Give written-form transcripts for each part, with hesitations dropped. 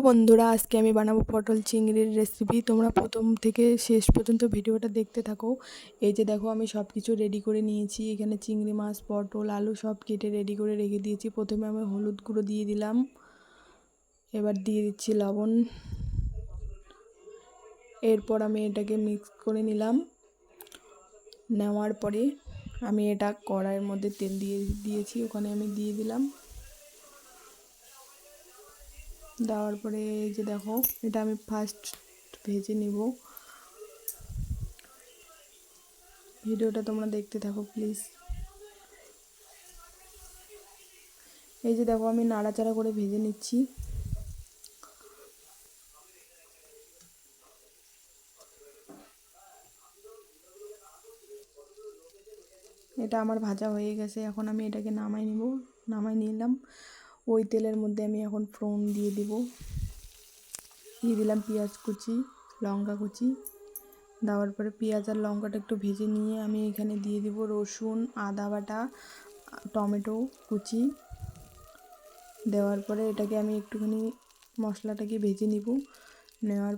বন্ধুরা, আজকে আমি বানাবো পটল চিংড়ির রেসিপি। তোমরা প্রথম থেকে শেষ পর্যন্ত ভিডিওটা দেখতে থাকো। এই যে দেখো, আমি সব কিছু রেডি করে নিয়েছি। এখানে চিংড়ি মাছ, পটল, আলু সব কেটে রেডি করে রেখে দিয়েছি। প্রথমে আমি হলুদ গুঁড়ো দিয়ে দিলাম, এবার দিয়ে দিচ্ছি লবণ। এরপর আমি এটাকে মিক্স করে নিলাম। নেওয়ার পরে আমি এটা কড়াইয়ের মধ্যে তেল দিয়েছি, ওখানে আমি দিয়ে দিলাম। দেওয়ার পরে এই যে দেখো, এটা আমি ফার্স্ট ভেজে নিব। ভিডিওটা তোমরা দেখতে থাকো প্লিজ। এই যে দেখো, আমি নাড়াচাড়া করে ভেজে নিচ্ছি। এটা আমার ভাজা হয়ে গেছে, এখন আমি এটাকে নামাই নিলাম। ওই তেলের মধ্যে আমি এখন ফোড়ন দিয়ে দিলাম পেঁয়াজ কুচি, লঙ্কা কুচি। দেওয়ার পরে পেঁয়াজ আর লঙ্কাটা একটু ভেজে নিয়ে আমি এখানে দিয়ে দিব রসুন, আদা বাটা, টমেটো কুচি। দেওয়ার পরে এটাকে আমি একটুখানি মশলাটাকে ভেজে নিব। নেওয়ার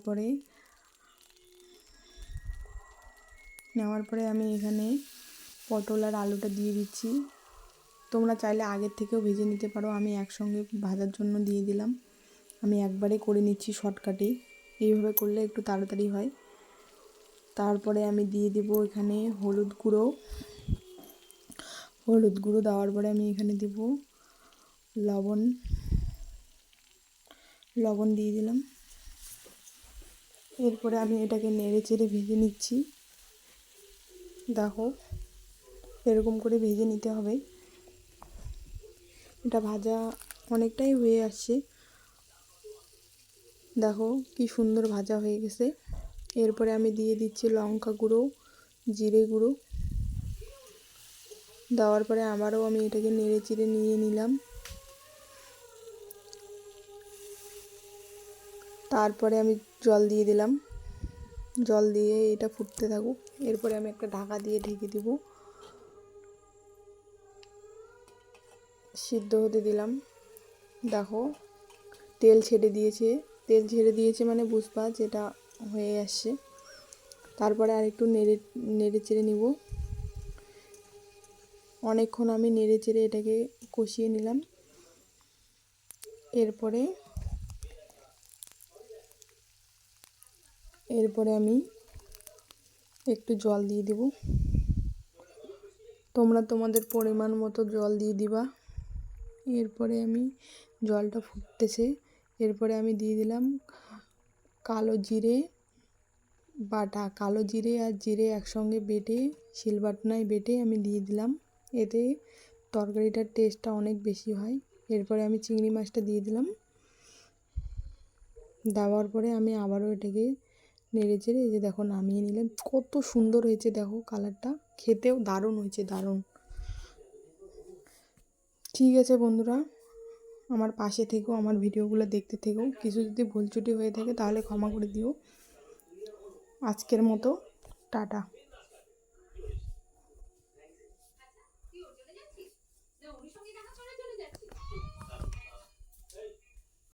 পরে আমি এখানে পটল আর আলুটা দিয়ে দিচ্ছি। তোমরা চাইলে আগের থেকেও ভেজে নিতে পারো, আমি একসঙ্গে ভাজার জন্য দিয়ে দিলাম। আমি একবারে করে নিচ্ছি শর্টকাটে, এইভাবে করলে একটু তাড়াতাড়ি হয়। তারপরে আমি দিয়ে দেব এখানে হলুদ গুঁড়ো। দেওয়ার পরে আমি এখানে দেব লবণ দিয়ে দিলাম। এরপরে আমি এটাকে নেড়ে চেড়ে ভেজে নিচ্ছি। দেখো, এরকম করে ভেজে নিতে হবে। এটা ভাজা অনেকটাই হয়ে আসছে, দেখো কি সুন্দর ভাজা হয়ে গেছে। এরপরে আমি দিয়ে দিচ্ছি লঙ্কা গুঁড়ো, জিরে গুঁড়ো। দেওয়ার পরে আবারও আমি এটাকে নেড়ে চেড়ে নিয়ে নিলাম। তারপরে আমি জল দিয়ে দিলাম। জল দিয়ে এটা ফুটতে থাকুক। এরপরে আমি একটা ঢাকা দিয়ে ঢেকে দিব, সিদ্ধ হতে দিলাম। দেখো, তেল ছেড়ে দিয়েছে মানে বুঝবা যেটা হয়ে আসছে। তারপরে আরেকটু নেড়ে চেড়ে নিব। অনেকক্ষণ আমি নেড়ে চেড়ে এটাকে কষিয়ে নিলাম। এরপরে আমি একটু জল দিয়ে দিব। তোমরা তোমাদের পরিমাণ মতো জল দিয়ে দিবা। এরপরে আমি জলটা ফুটতেছে, এরপরে আমি দিয়ে দিলাম কালো জিরে আর জিরে একসঙ্গে বেটে, শিলবাটনায় বেটে আমি দিয়ে দিলাম। এতে তরকারিটার টেস্টটা অনেক বেশি হয়। এরপরে আমি চিংড়ি মাছটা দিয়ে দিলাম। দেওয়ার পরে আমি আবারও এটাকে নেড়ে চেড়ে, এই যে দেখো নামিয়ে নিলাম। কত সুন্দর হয়েছে দেখো, কালারটা খেতেও দারুণ হয়েছে, দারুণ। ঠিক আছে বন্ধুরা, আমার পাশে থেকেও, আমার ভিডিওগুলো দেখতে থেকেও। কিছু যদি ভুল ত্রুটি হয়ে থাকে তাহলে ক্ষমা করে দিও। আজকের মতো টাটা।